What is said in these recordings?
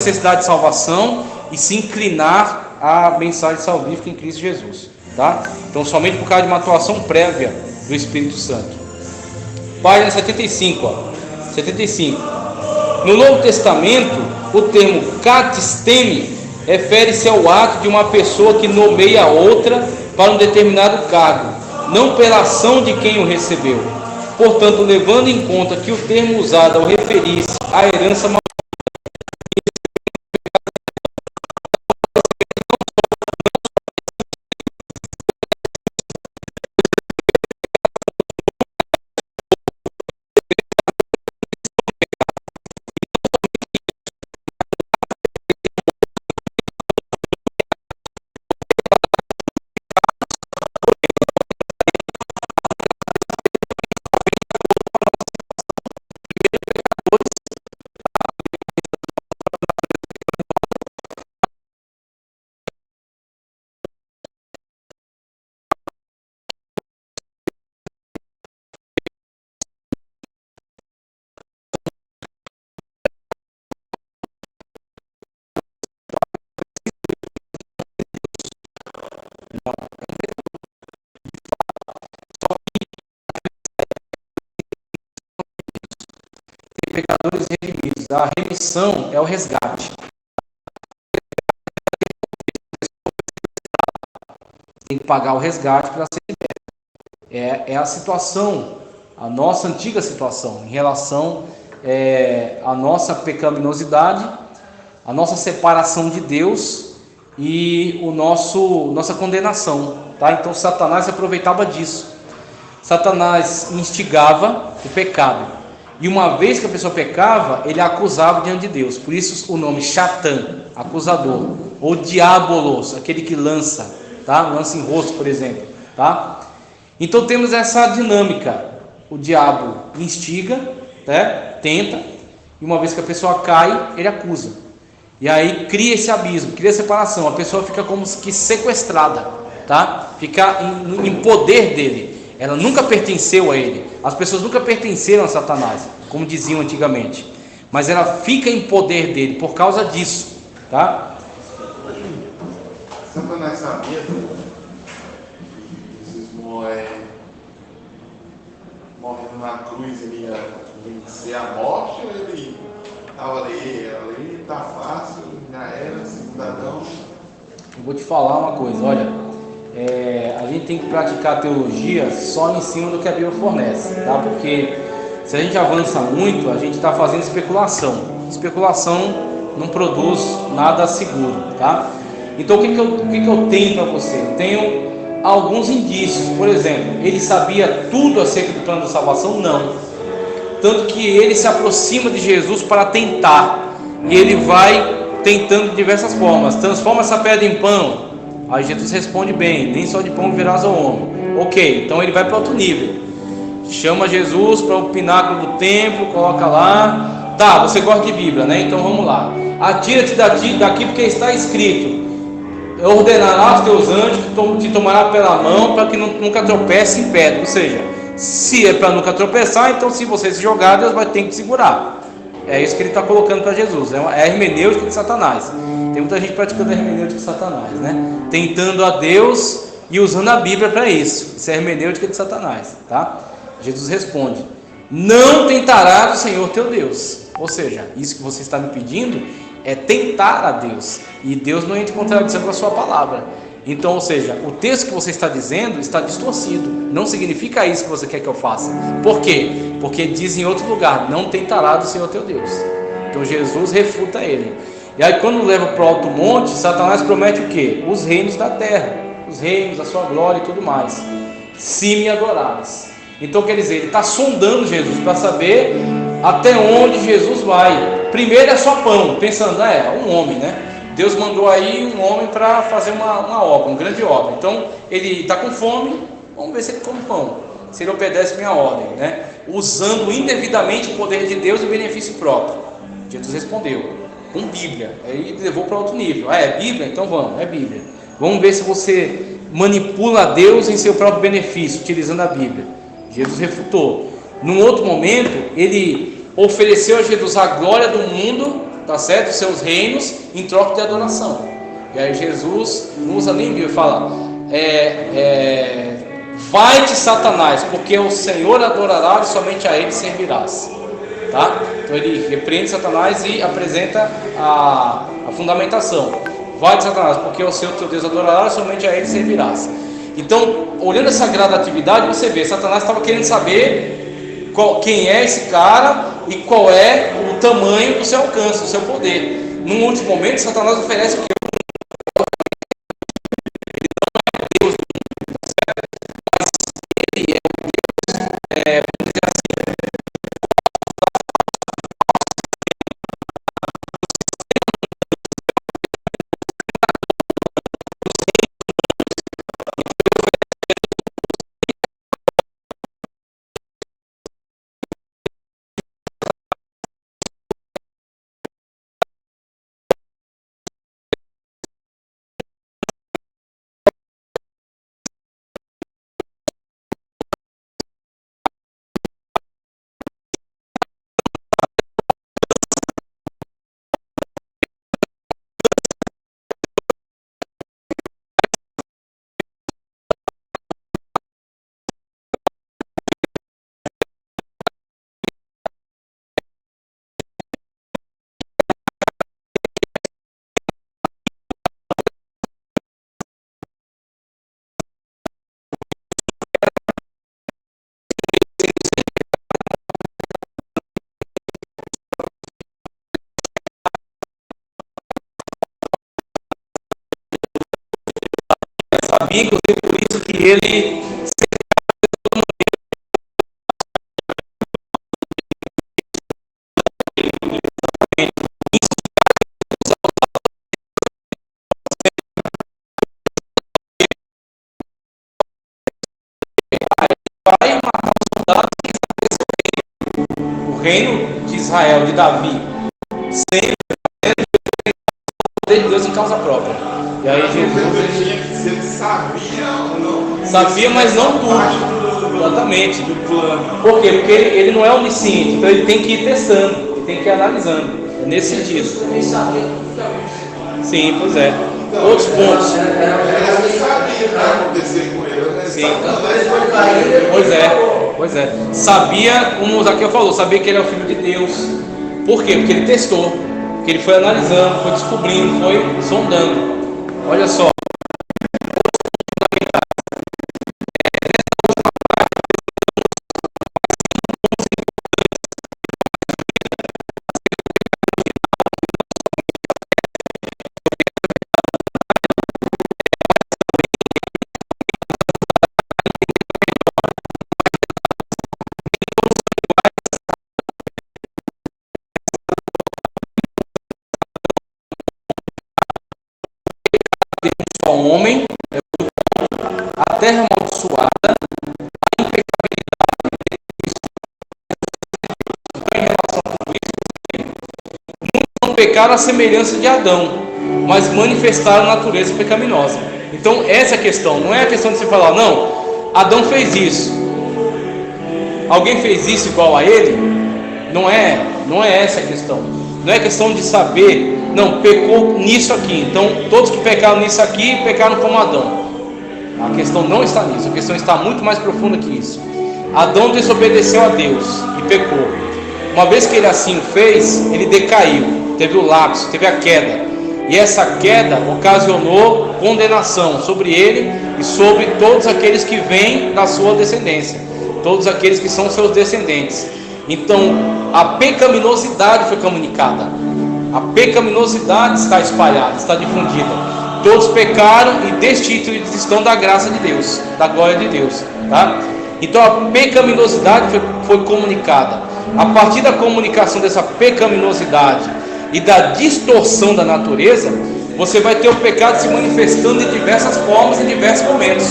necessidade de salvação e se inclinar à mensagem salvífica em Cristo Jesus, tá? Então, somente por causa de uma atuação prévia do Espírito Santo. Página 75, ó. 75. No Novo Testamento, o termo katisteme refere-se ao ato de uma pessoa que nomeia outra para um determinado cargo, não pela ação de quem o recebeu. Portanto, levando em conta que o termo usado ao referir-se à herança de pecadores redimidos. A remissão é o resgate. Tem que pagar o resgate para ser liberto. É a situação, a nossa antiga situação em relação à nossa pecaminosidade, a nossa separação de Deus e nossa condenação, tá? Então Satanás se aproveitava disso. Satanás instigava o pecado. E uma vez que a pessoa pecava, ele a acusava diante de Deus. Por isso o nome Satã, acusador, ou Diabolos, aquele que lança, tá? Lança em rosto, por exemplo, tá? Então temos essa dinâmica. O diabo instiga, né? Tenta, e uma vez que a pessoa cai, ele acusa. E aí cria esse abismo, cria separação. A pessoa fica como que sequestrada, tá? Fica em poder dele. Ela nunca pertenceu a ele. As pessoas nunca pertenceram a Satanás, como diziam antigamente. Mas ela fica em poder dele por causa disso, tá? Satanás sabia que Jesus morrendo na cruz ele ia vencer a morte, ou ele estava ali, tá fácil, já era, cidadão? Eu vou te falar uma coisa, olha. A gente tem que praticar a teologia só em cima do que a Bíblia fornece, tá? Porque se a gente avança muito, a gente está fazendo especulação. Especulação não produz nada seguro, tá? Então o que eu tenho para você? Eu tenho alguns indícios. Por exemplo, ele sabia tudo acerca do plano da salvação? Não. Tanto que ele se aproxima de Jesus para tentar, e ele vai tentando de diversas formas. Transforma essa pedra em pão. Aí Jesus responde bem: nem só de pão viverás ao homem. Ok, então ele vai para outro nível. Chama Jesus para o pináculo do templo, coloca lá. Tá, você gosta de Bíblia, né? Então vamos lá. Atira-te daqui, porque está escrito: ordenará aos teus anjos que te tomará pela mão, para que nunca tropece em pedra. Ou seja, se é para nunca tropeçar, então se você se jogar, Deus vai ter que te segurar. É isso que ele está colocando para Jesus. É a hermenêutica de Satanás. Tem muita gente praticando a hermenêutica de Satanás, né? Tentando a Deus e usando a Bíblia para isso. Isso é a hermenêutica de Satanás, tá? Jesus responde: não tentarás o Senhor teu Deus. Ou seja, isso que você está me pedindo é tentar a Deus. E Deus não entra em contradição com a sua palavra. Então, ou seja, o texto que você está dizendo está distorcido. Não significa isso que você quer que eu faça. Por quê? Porque diz em outro lugar: não tentarás o Senhor teu Deus. Então Jesus refuta ele. E aí quando leva para o alto monte, Satanás promete o quê? Os reinos da terra, os reinos, a sua glória e tudo mais, se me adorares. Então quer dizer, ele está sondando Jesus para saber até onde Jesus vai. Primeiro é só pão, pensando, um homem, né? Deus mandou aí um homem para fazer uma obra, uma grande obra. Então ele está com fome, vamos ver se ele come pão, se ele obedece minha ordem, né? Usando indevidamente o poder de Deus e o benefício próprio. Jesus respondeu: com Bíblia. Aí ele levou para outro nível. É Bíblia? Então vamos, é Bíblia. Vamos ver se você manipula a Deus em seu próprio benefício, utilizando a Bíblia. Jesus refutou. Num outro momento, ele ofereceu a Jesus a glória do mundo tá certo? Os seus reinos em troca de adoração. E aí Jesus usa nem Bíblia e fala: vai-te, Satanás, porque o Senhor adorará e somente a ele servirás. Tá? Então ele repreende Satanás e apresenta a fundamentação: vai-te, Satanás, porque o Senhor teu Deus adorará e somente a ele servirás. Então, olhando essa gradatividade, você vê, Satanás estava querendo saber quem é esse cara e qual é o tamanho do seu alcance, do seu poder. Num último momento, Satanás oferece o que? Sabia, inclusive, por isso que ele vai matar os soldados e estabelecer o reino de Israel, de Davi, sempre o poder de Deus em causa própria. E aí Jesus ele sabia ou não? sabia, mas não tudo. Exatamente. Por quê? Porque ele não é onisciente, então ele tem que ir testando, ele tem que ir analisando. É nesse sentido. Ele sabia tudo. Sim, pois é. Outros pontos. Ele sabia o que ia acontecer com ele, né? Sim. Pois é. Sabia, como o Zaqueu falou, sabia que ele é o filho de Deus. Por quê? Porque ele testou, porque ele foi analisando, foi descobrindo, foi sondando. Olha só. O homem, a terra amaldiçoada, a impecabilidade em relação a tudo isso. Muitos não pecaram à semelhança de Adão, mas manifestaram a natureza pecaminosa. Então essa é a questão, não é a questão de você falar, não, Adão fez isso, alguém fez isso igual a ele. Não é essa a questão. Não é questão de saber, não, pecou nisso aqui, então todos que pecaram nisso aqui pecaram como Adão. A questão não está nisso, a questão está muito mais profunda que isso. Adão desobedeceu a Deus e pecou. Uma vez que ele assim o fez, ele decaiu, teve o lapso, teve a queda. E essa queda ocasionou condenação sobre ele e sobre todos aqueles que vêm da sua descendência, todos aqueles que são seus descendentes. Então a pecaminosidade foi comunicada, a pecaminosidade está espalhada, está difundida. Todos pecaram e destituídos estão da graça de Deus, da glória de Deus, tá? Então a pecaminosidade foi comunicada. A partir da comunicação dessa pecaminosidade e da distorção da natureza, você vai ter o pecado se manifestando de diversas formas, em diversos momentos.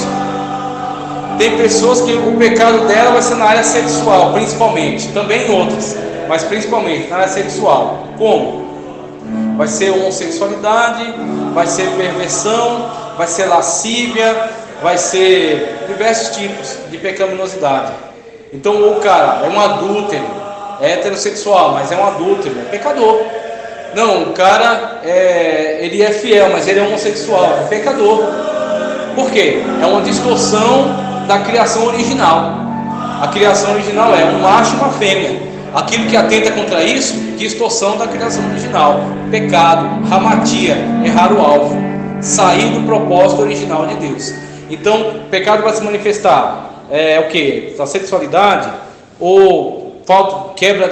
Tem pessoas que o pecado dela vai ser na área sexual, principalmente, também em outras, mas principalmente na área sexual. Como? Vai ser homossexualidade, vai ser perversão, vai ser lascívia, vai ser diversos tipos de pecaminosidade. Então o cara é um adúltero, é heterossexual, mas é um adúltero, é pecador. Não, o cara ele é fiel, mas ele é homossexual, é pecador. Por quê? É uma distorção da criação original. A criação original é um macho e uma fêmea. Aquilo que atenta contra isso, distorção da criação original. Pecado, hamatia, errar o alvo, sair do propósito original de Deus. Então, o pecado vai se manifestar o quê? A sexualidade, ou quebra,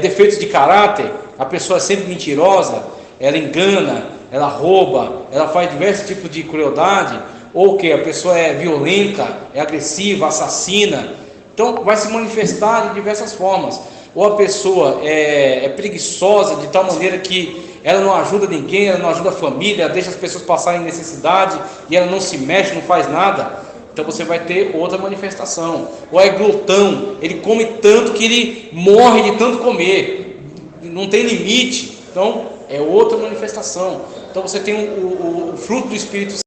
defeitos de caráter. A pessoa é sempre mentirosa, ela engana, ela rouba, ela faz diversos tipos de crueldade, ou que a pessoa é violenta, é agressiva, assassina. Então vai se manifestar de diversas formas. Ou a pessoa é preguiçosa de tal maneira que ela não ajuda ninguém, ela não ajuda a família, ela deixa as pessoas passarem necessidade e ela não se mexe, não faz nada. Então você vai ter outra manifestação. Ou é glutão, ele come tanto que ele morre de tanto comer, não tem limite. Então é outra manifestação. Então você tem o fruto do Espírito Santo.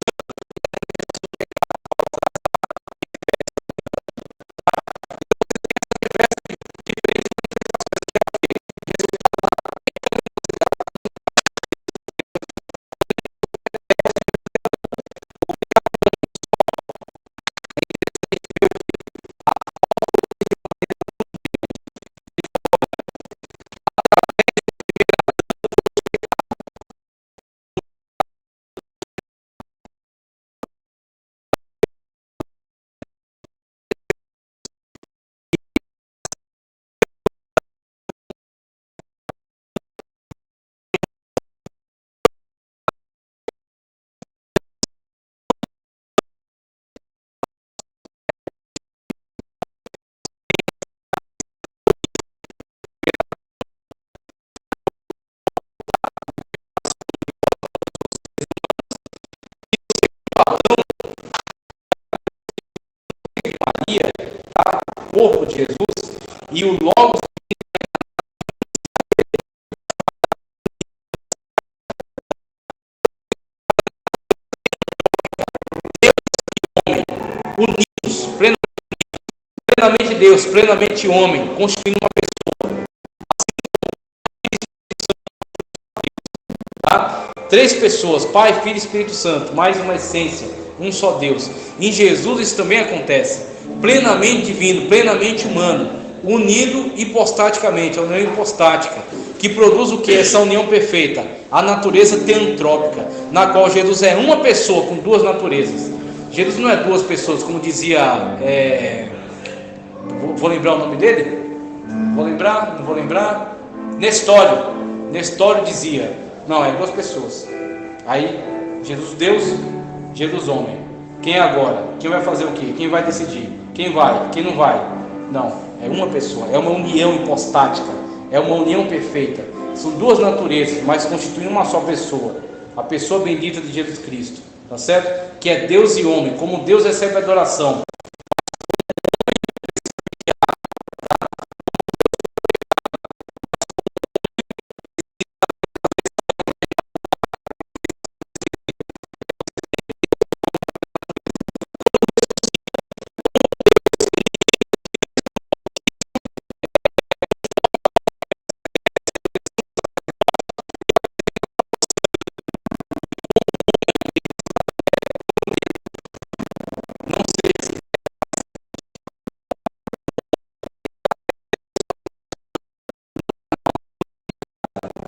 O corpo de Jesus e o Logos unidos, plenamente Deus, plenamente homem, constituindo uma pessoa. Tá? 3 pessoas, Pai, Filho e Espírito Santo, mais uma essência, um só Deus. Em Jesus isso também acontece. Plenamente divino, plenamente humano, unido hipostaticamente, a união hipostática, que produz o que? Essa união perfeita, a natureza teantrópica, na qual Jesus é uma pessoa com 2 naturezas. Jesus não é 2 pessoas, como dizia, vou lembrar o nome dele? Vou lembrar? Não vou lembrar? Nestório dizia, não, é 2 pessoas. Aí, Jesus Deus, Jesus homem. Quem é agora? Quem vai fazer o quê? Quem vai decidir? Quem vai? Quem não vai? Não, é uma pessoa, é uma união hipostática, é uma união perfeita. São 2 naturezas, mas constituem uma só pessoa, a pessoa bendita de Jesus Cristo, tá certo? Que é Deus e homem, como Deus recebe adoração.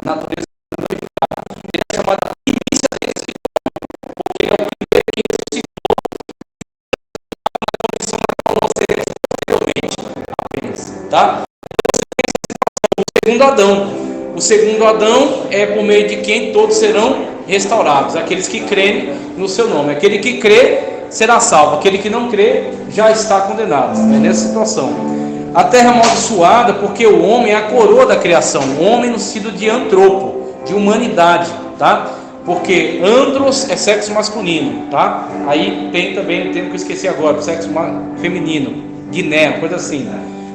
A natureza ele é chamado de primícia desse, porque ele é o primeiro que ressuscitou na condição na qual nós seremos posteriormente apenas, tá? O segundo Adão é por meio de quem todos serão restaurados, aqueles que crerem no seu nome. Aquele que crê será salvo, aquele que não crê já está condenado. É nessa situação. A terra é amaldiçoada porque o homem é a coroa da criação. O homem no sentido de antropo, de humanidade, tá? Porque andros é sexo masculino, tá? Aí tem também, tem que eu esqueci agora, sexo feminino, guiné, coisa assim.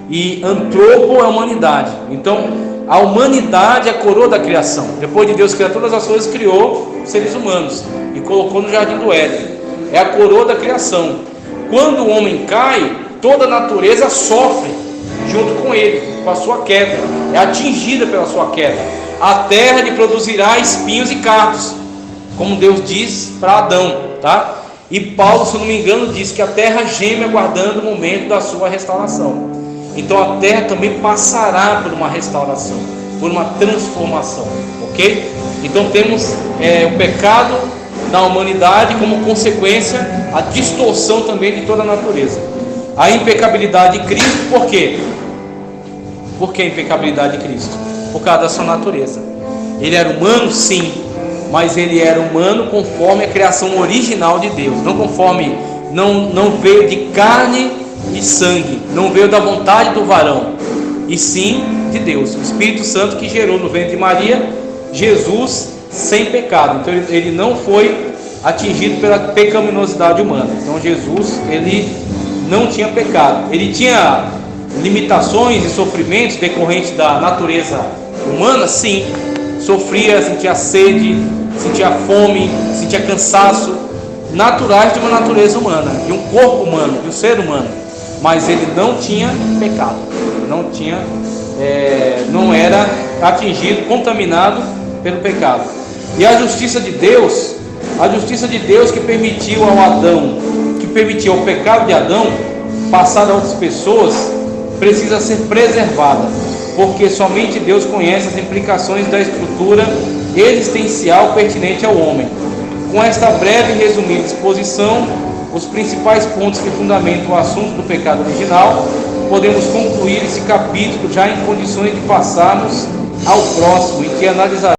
E antropo é humanidade. Então, a humanidade é a coroa da criação. Depois de Deus criar todas as coisas, criou os seres humanos e colocou no jardim do Éden. É a coroa da criação. Quando o homem cai, toda a natureza sofre junto com ele, com a sua queda, é atingida pela sua queda. a terra lhe produzirá espinhos e cardos, como Deus diz para Adão, tá? E Paulo, se eu não me engano, diz que a terra geme aguardando o momento da sua restauração. Então a terra também passará por uma restauração, por uma transformação, ok? Então temos o pecado da humanidade, como consequência a distorção também de toda a natureza. A impecabilidade de Cristo, por quê? Por que a impecabilidade de Cristo? Por causa da sua natureza. Ele era humano, sim, mas ele era humano conforme a criação original de Deus, não conforme, não veio de carne e sangue, não veio da vontade do varão, e sim de Deus, o Espírito Santo que gerou no ventre de Maria Jesus sem pecado. Então ele não foi atingido pela pecaminosidade humana. Então Jesus, ele não tinha pecado. Ele tinha limitações e sofrimentos decorrentes da natureza humana, sim. Sofria, sentia sede, sentia fome, sentia cansaço, naturais de uma natureza humana, de um corpo humano, de um ser humano. Mas ele não tinha pecado, não era atingido, contaminado pelo pecado. E a justiça de Deus que permitiu ao Adão, que permitiu ao pecado de Adão passar a outras pessoas, precisa ser preservada, porque somente Deus conhece as implicações da estrutura existencial pertinente ao homem. Com esta breve e resumida exposição, os principais pontos que fundamentam o assunto do pecado original, podemos concluir esse capítulo já em condições de passarmos ao próximo, em que analisaremos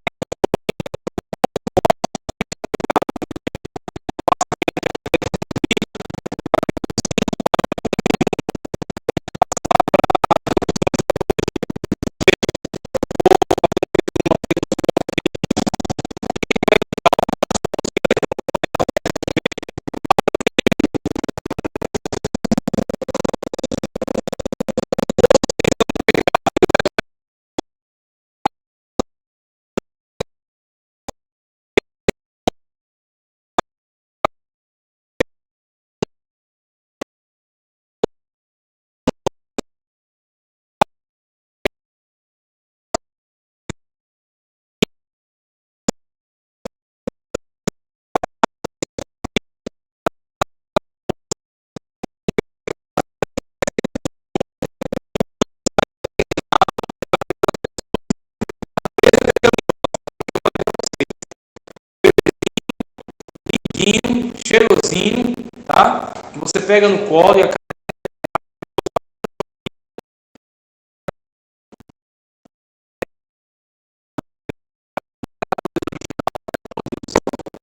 cheirosinho, tá? Que você pega no colo e a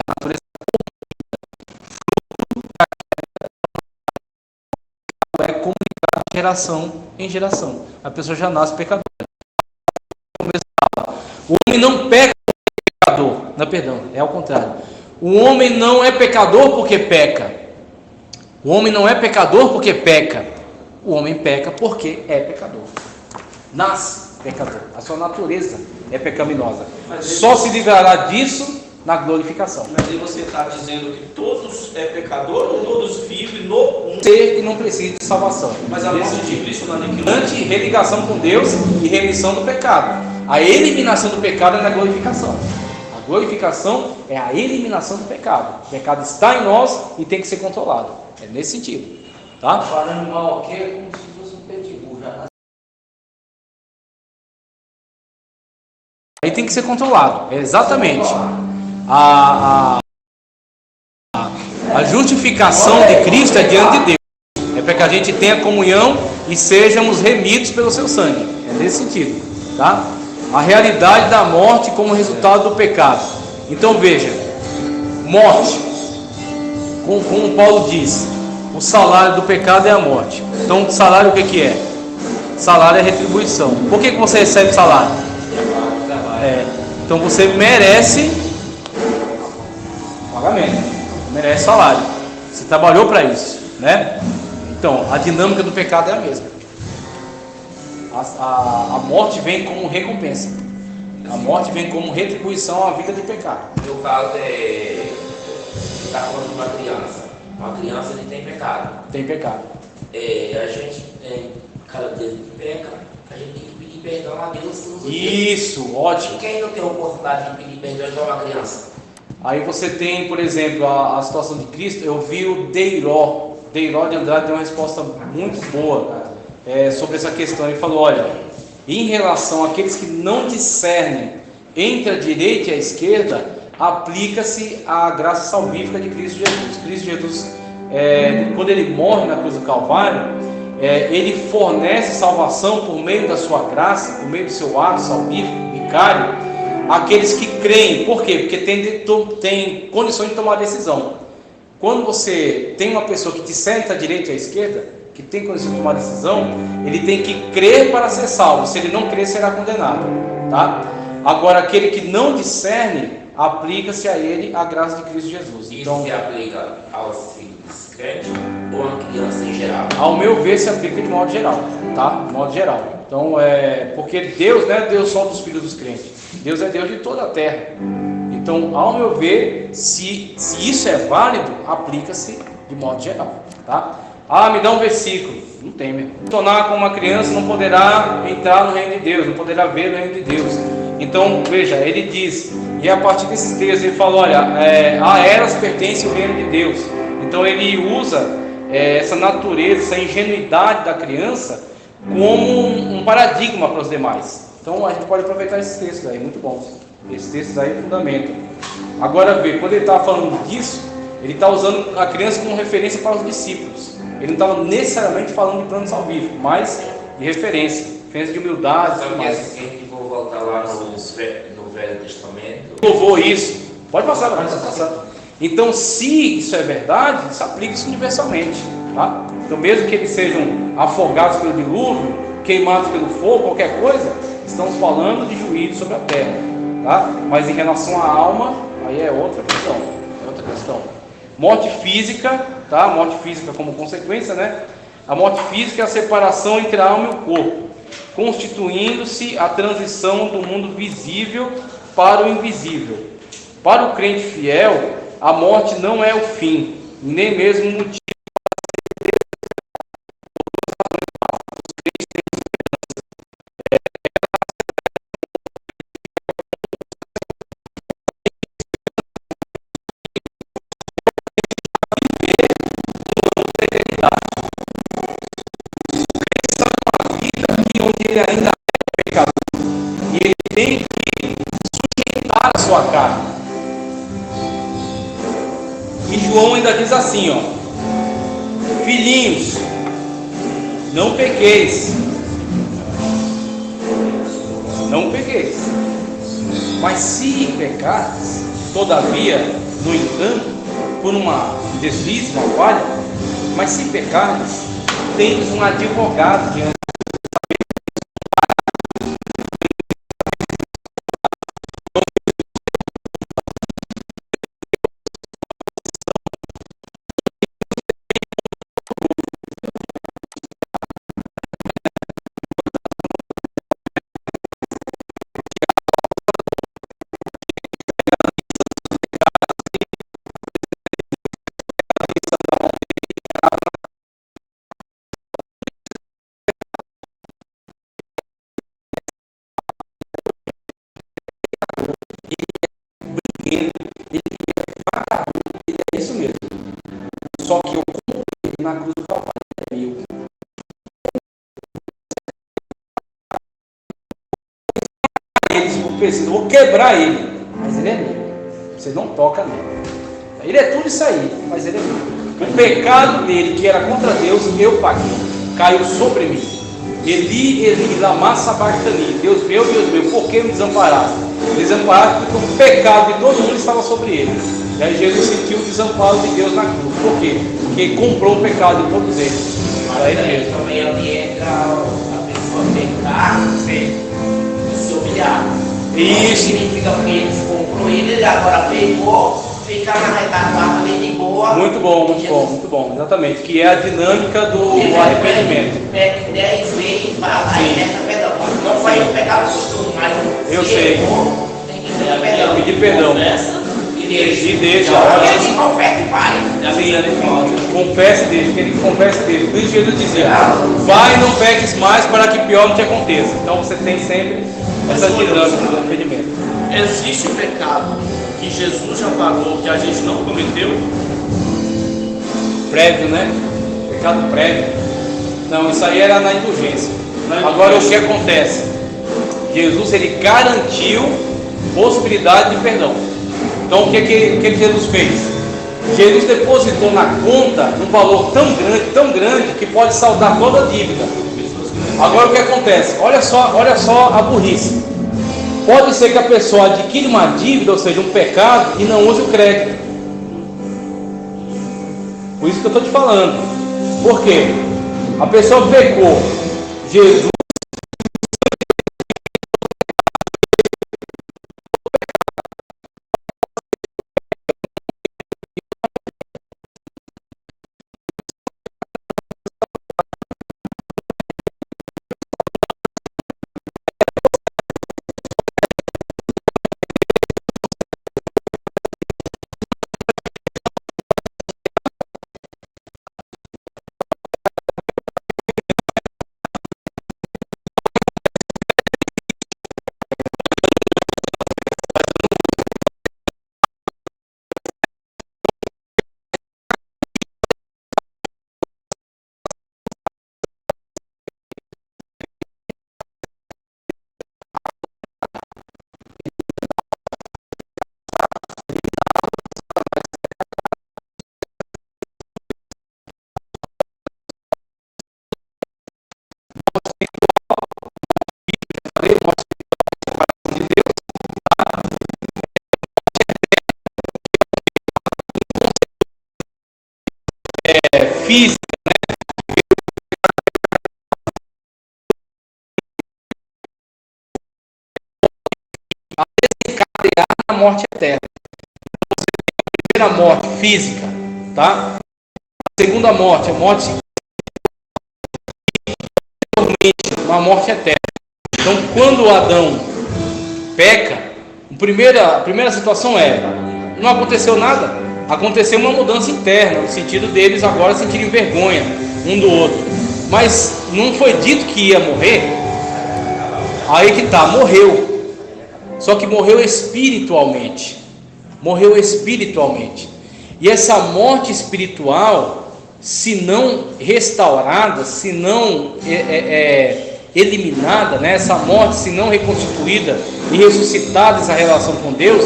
natureza é comunicada de geração em geração. A pessoa já nasce pecadora. O homem não peca pecador, não, perdão, é ao contrário. O homem não é pecador porque peca. O homem não é pecador porque peca. O homem peca porque é pecador. Nasce pecador. A sua natureza é pecaminosa. Só se livrará disso na glorificação. Mas aí você está dizendo que todos é pecador ou todos vivem no ser que não precisa de salvação. Mas a morte de Cristo não aniquilou. Religação com Deus e remissão do pecado. A eliminação do pecado é na glorificação. A glorificação é a eliminação do pecado. O pecado está em nós e tem que ser controlado. É nesse sentido, tá? Falando mal aqui é como se fosse um pitbull já. Aí tem que ser controlado. É exatamente. A justificação de Cristo é diante de Deus. É para que a gente tenha comunhão e sejamos remidos pelo seu sangue. É nesse sentido, tá? A realidade da morte como resultado do pecado. Então veja, morte, como Paulo diz, o salário do pecado é a morte. Então o salário o que é? Salário é retribuição. Por que você recebe salário? Então você merece pagamento, merece salário. Você trabalhou para isso, né? Então a dinâmica do pecado é a mesma. A morte vem como recompensa. A morte vem como retribuição à vida de pecado. No caso está falando de uma criança. Uma criança ele tem pecado. Tem pecado. A gente, cada vez que peca, a gente tem que pedir perdão a Deus por nos Isso, ótimo. E quem não tem a oportunidade de pedir perdão igual uma criança? Aí você tem, por exemplo, a situação de Cristo. Eu vi o Deiró de Andrade deu uma resposta muito boa sobre essa questão. Ele falou: olha, em relação àqueles que não discernem entre a direita e a esquerda, aplica-se a graça salvífica de Cristo Jesus. Cristo Jesus, quando ele morre na cruz do Calvário, ele fornece salvação por meio da sua graça, por meio do seu ato salvífico, vicário, àqueles que creem. Por quê? Porque tem condições de tomar decisão. Quando você tem uma pessoa que discerne entre a direita e a esquerda, que tem condições de tomar decisão, ele tem que crer para ser salvo. Se ele não crer, será condenado, tá? Agora, aquele que não discerne, aplica-se a ele a graça de Cristo Jesus. Isso Então, se aplica aos filhos crentes ou a criança em geral? ao meu ver, se aplica de modo geral, tá? De modo geral. Então, porque Deus não é Deus só dos filhos dos crentes. Deus é Deus de toda a terra. Então, ao meu ver, se isso é válido, aplica-se de modo geral, tá? Ah, me dá um versículo. Não tem mesmo. Tornar como uma criança não poderá entrar no reino de Deus, não poderá ver no reino de Deus. Então, veja, ele diz, e a partir desses textos ele fala: olha, a elas pertence o reino de Deus. Então ele usa essa natureza, essa ingenuidade da criança como um paradigma para os demais. Então a gente pode aproveitar esses textos aí, muito bons. Esses textos aí fundamentam. Agora vê, quando ele está falando disso, ele está usando a criança como referência para os discípulos. Ele não estava necessariamente falando de plano salvífico, mas de referência de humildade e tudo mais. Se a gente for voltar lá no Velho Testamento, Louvou isso. Pode passar, pode passar. Então, se isso é verdade, isso aplica-se universalmente, tá? Então, mesmo que eles sejam afogados pelo dilúvio, queimados pelo fogo, qualquer coisa, estamos falando de juízo sobre a terra, tá? Mas em relação à alma, aí é outra questão. É outra questão. Morte física, tá? Morte física como consequência, né? A morte física é a separação entre a alma e o corpo, constituindo-se a transição do mundo visível para o invisível. Para o crente fiel, a morte não é o fim, nem mesmo o motivo. Onde ele ainda é pecador, e ele tem que sujeitar a sua carne. E João ainda diz assim, ó: filhinhos, não pequeis, mas se pecares, todavia, no entanto, por uma deslize, uma falha, mas se pecares, tens um advogado diante. É isso mesmo. Só que eu comprei na cruz do Calvário, é meu. Eu vou quebrar ele, mas ele é meu. Você não toca nele. Ele é tudo isso aí, mas ele é meu. O pecado dele, que era contra Deus, eu paguei. Caiu sobre mim. Eli, Eli, lama sabachthani. Deus meu, por que me desamparaste? Desamparado porque o pecado de todo mundo estava sobre ele. E aí Jesus sentiu o desamparo de Deus na cruz. Por quê? Porque ele comprou o pecado de todos eles. mas aí também ali entra a pessoa pecar e se humilhar. Isso. Significa que ele comprou ele agora pegou, fica na retaguarda ali de boa. Muito bom, exatamente. Que é a dinâmica do arrependimento. Pega 10 vezes, vai lá e resta perdão. Não vai pecar o costume, mas Eu sei. Errou, tem que pedir perdão. Pedir perdão. Confessa e deixe. E deixa. E ele confere e vai. Confesse dele, que ele confesse dele. Por isso Jesus dizia: vai e não peques mais para que pior não te aconteça. Então você tem sempre essa dinâmica do arrependimento. Existe pecado que Jesus já pagou, que a gente não cometeu? Prévio, né? Pecado prévio. Não, isso aí era na indulgência. Agora o que acontece? Jesus, ele garantiu possibilidade de perdão. Então o que Jesus fez? Jesus depositou na conta um valor tão grande que pode saldar toda a dívida. Agora o que acontece? Olha só a burrice. Pode ser que a pessoa adquira uma dívida, ou seja, um pecado, e não use o crédito. Por isso que eu estou te falando. Por quê? A pessoa pecou, Jesus física, desencadear na morte eterna. A primeira morte física, tá? A segunda morte, a morte uma morte eterna. Então, quando Adão peca, a primeira situação não aconteceu nada, aconteceu uma mudança interna, no sentido deles agora sentirem vergonha um do outro, mas não foi dito que ia morrer. Aí que tá, morreu, só que morreu espiritualmente, e essa morte espiritual, se não restaurada, se não eliminada, né? Essa morte, se não reconstituída e ressuscitada essa relação com Deus,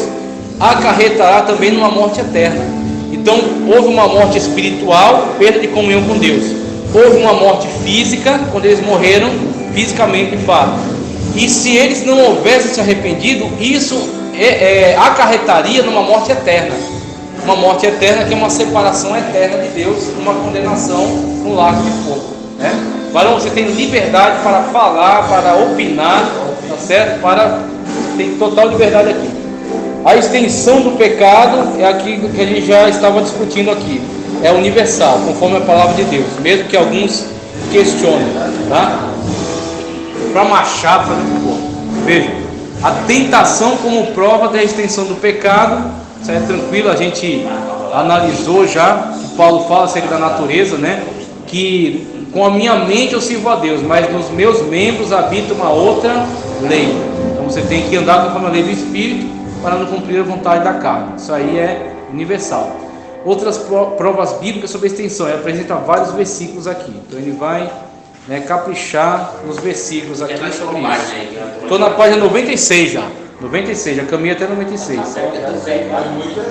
acarretará também numa morte eterna. Então houve uma morte espiritual, perda de comunhão com Deus. Houve uma morte física, quando eles morreram fisicamente, de fato. E se eles não houvessem se arrependido, isso acarretaria numa morte eterna. Uma morte eterna que é uma separação eterna de Deus, uma condenação no lago de fogo, né? Varão, você tem liberdade para falar, para opinar, tá certo? Tem total liberdade aqui. A extensão do pecado é aquilo que a gente já estava discutindo aqui. É universal, conforme a palavra de Deus, mesmo que alguns questionem, tá? Para machar, para veja, a tentação como prova da extensão do pecado, isso é tranquilo, a gente analisou já, o Paulo fala acerca da natureza, né? Que com a minha mente eu sirvo a Deus, mas nos meus membros habita uma outra lei. Então você tem que andar conforme a lei do Espírito para não cumprir a vontade da carne. Isso aí é universal. Outras provas bíblicas sobre a extensão, ele apresenta vários versículos aqui. Então ele vai caprichar nos versículos aqui sobre isso. Estou na página 96 já. 96, já caminhei até 96.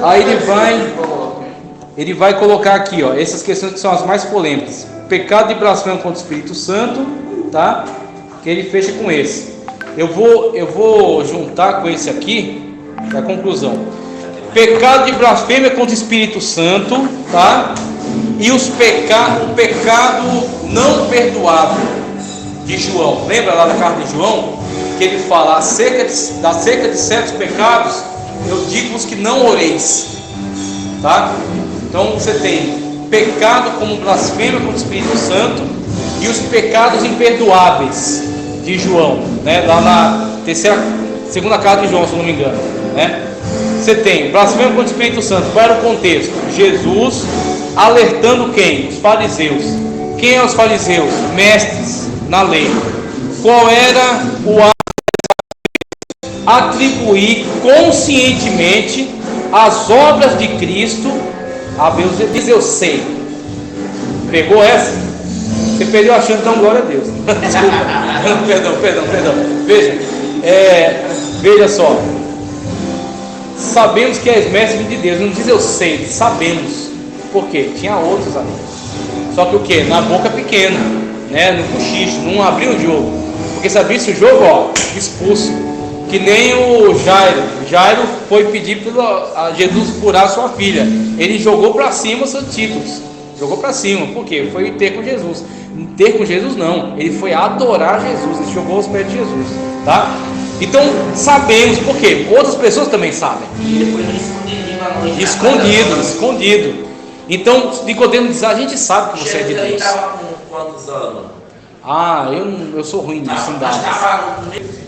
Aí ele vai colocar aqui, ó, essas questões que são as mais polêmicas. Pecado de blasfêmia contra o Espírito Santo, tá? Que ele fecha com esse. Eu vou juntar com esse aqui, a conclusão. Pecado de blasfêmia contra o Espírito Santo, tá? E o pecado não perdoável de João. Lembra lá da carta de João? Que ele fala acerca de certos pecados, eu digo-vos que não oreis, tá? Então você tem pecado como blasfêmia contra o Espírito Santo e os pecados imperdoáveis de João, né? Lá na segunda carta de João, se não me engano, né? você tem blasfêmia contra o Espírito Santo. Qual era o contexto? Jesus alertando quem? Os fariseus. Quem é os fariseus? Mestres na lei. Qual era o atribuir conscientemente as obras de Cristo a Beelzebub? Diz eu sei. Pegou essa? Você perdeu achando, então glória a Deus. Desculpa. Perdão. Veja só. Sabemos que és mestre de Deus. Não diz eu sei, sabemos. Por quê? Tinha outros ali. Só que o quê? Na boca pequena, né? No cochicho, não abriu o jogo. Porque se abrisse o jogo, ó, expulso. Que nem o Jairo. Jairo foi pedir a Jesus curar sua filha. Ele jogou para cima os seus títulos. Jogou para cima. Por quê? Foi ter com Jesus. Ter com Jesus não. Ele foi adorar Jesus. Ele jogou os pés de Jesus. Tá? Então sabemos. Por quê? Outras pessoas também sabem. E depois no escondidinho à noite. Escondido. Então Nicodemo diz: a gente sabe que você é de Deus. Ele estava com quantos anos? Eu sou ruim nisso, em dados. Estava no meio.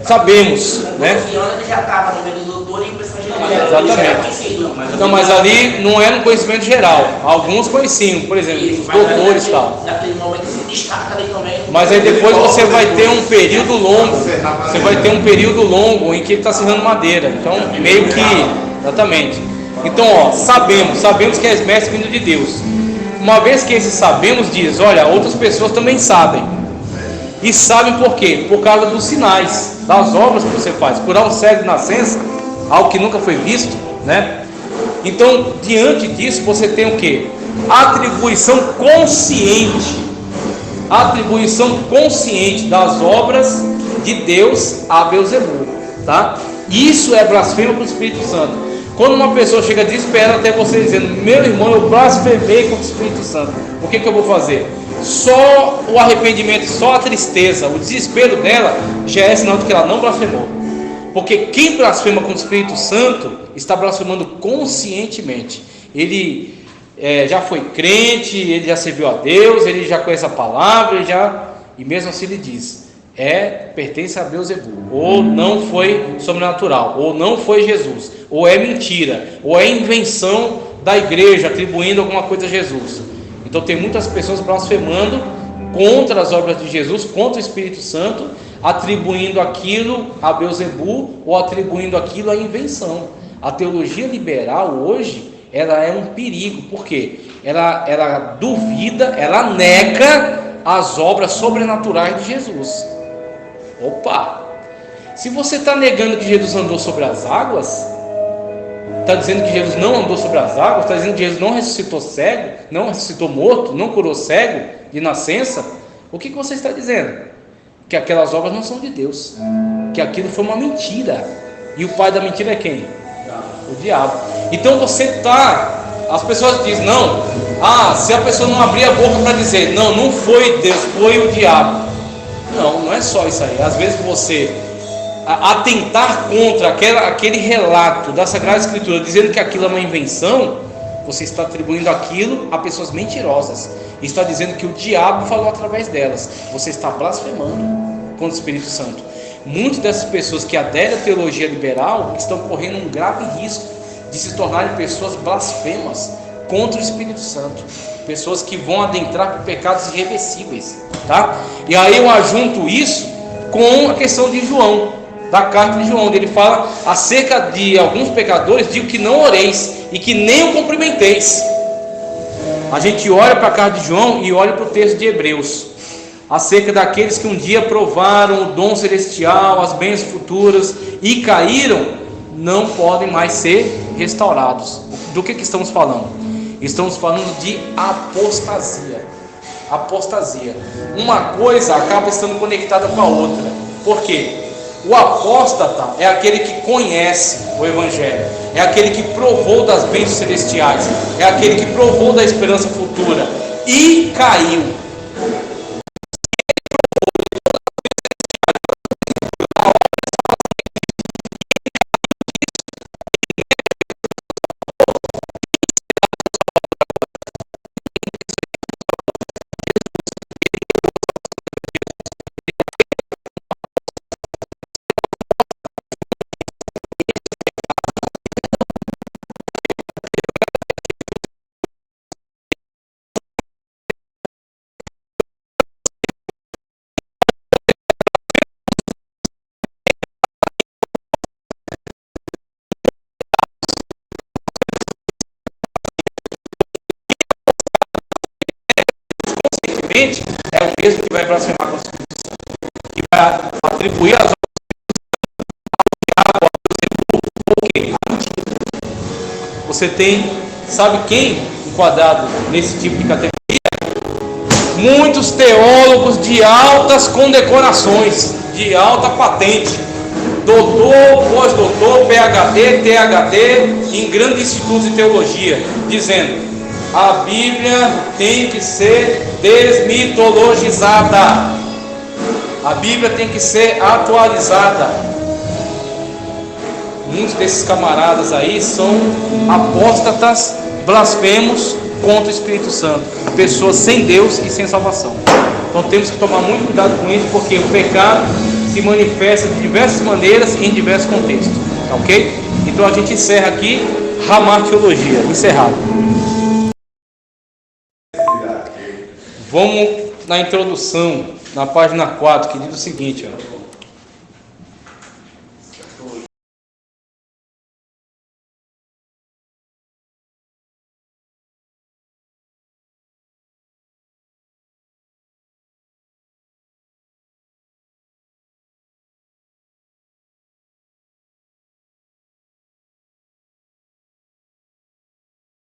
Sabemos, né? Ele já estava no meio dos doutores e começou a Exatamente. Não, mas ali não era um conhecimento geral. Alguns conheciam, por exemplo, os doutores e tal. Naquele momento se destaca ali também. Mas aí depois você vai ter um período longo. Você vai ter um período longo em que ele está serrando madeira. Então, meio que. Exatamente. Então, ó, sabemos que és mestre vindo de Deus. Uma vez que esse sabemos diz, olha, outras pessoas também sabem. E sabem por quê? Por causa dos sinais, das obras que você faz. Curar um cego de nascença, algo que nunca foi visto, né? Então, diante disso, você tem o quê? Atribuição consciente das obras de Deus a Beelzebub, tá? Isso é blasfêmia para o Espírito Santo. Quando uma pessoa chega desesperada até você dizendo: meu irmão, eu blasfemei contra o Espírito Santo, o que eu vou fazer? Só o arrependimento, só a tristeza, o desespero dela já é sinal de que ela não blasfemou. Porque quem blasfema contra o Espírito Santo está blasfemando conscientemente. Ele já foi crente, ele já serviu a Deus, ele já conhece a palavra, e mesmo assim ele diz: pertence a Beelzebub, ou não foi sobrenatural, ou não foi Jesus, ou é mentira, ou é invenção da igreja atribuindo alguma coisa a Jesus. Então tem muitas pessoas blasfemando contra as obras de Jesus, contra o Espírito Santo, atribuindo aquilo a Beelzebub ou atribuindo aquilo à invenção. A teologia liberal hoje, ela é um perigo. Por quê? Ela duvida, ela nega as obras sobrenaturais de Jesus. Opa! Se você está negando que Jesus andou sobre as águas, está dizendo que Jesus não andou sobre as águas, está dizendo que Jesus não ressuscitou cego, não ressuscitou morto, não curou cego de nascença, o que você está dizendo? Que aquelas obras não são de Deus, que aquilo foi uma mentira, e o pai da mentira é quem? O diabo. Então você está, as pessoas dizem, não, se a pessoa não abrir a boca para dizer, não foi Deus, foi o diabo. Não é só isso aí. Às vezes você atentar contra aquele relato da Sagrada Escritura, dizendo que aquilo é uma invenção, você está atribuindo aquilo a pessoas mentirosas, e está dizendo que o diabo falou através delas. Você está blasfemando contra o Espírito Santo. Muitas dessas pessoas que aderem à teologia liberal estão correndo um grave risco de se tornarem pessoas blasfemas contra o Espírito Santo, pessoas que vão adentrar por pecados irreversíveis, tá? E aí eu ajunto isso com a questão de João, da carta de João, onde ele fala acerca de alguns pecadores: digo que não oreis e que nem o cumprimenteis. A gente olha para a carta de João e olha para o texto de Hebreus, acerca daqueles que um dia provaram o dom celestial, as bênçãos futuras e caíram, não podem mais ser restaurados. Do que estamos falando? Estamos falando de apostasia. Uma coisa acaba estando conectada com a outra. Por quê? O apóstata é aquele que conhece o Evangelho, é aquele que provou das bênçãos celestiais, é aquele que provou da esperança futura e caiu. crente é o mesmo que vai blasfemar contra o Espírito Santo, que vai atribuir as Você tem, sabe quem enquadrado nesse tipo de categoria? Muitos teólogos de altas condecorações, de alta patente, doutor, pós-doutor, PhD, ThD, em grandes institutos de teologia, dizendo: a Bíblia tem que ser desmitologizada, a Bíblia tem que ser atualizada. Muitos desses camaradas aí são apóstatas, blasfemos contra o Espírito Santo, pessoas sem Deus e sem salvação. Então temos que tomar muito cuidado com isso, porque o pecado se manifesta de diversas maneiras e em diversos contextos, tá ok? Então a gente encerra aqui Hamartiologia, encerrado. Vamos na introdução, na página 4, que diz o seguinte, ó.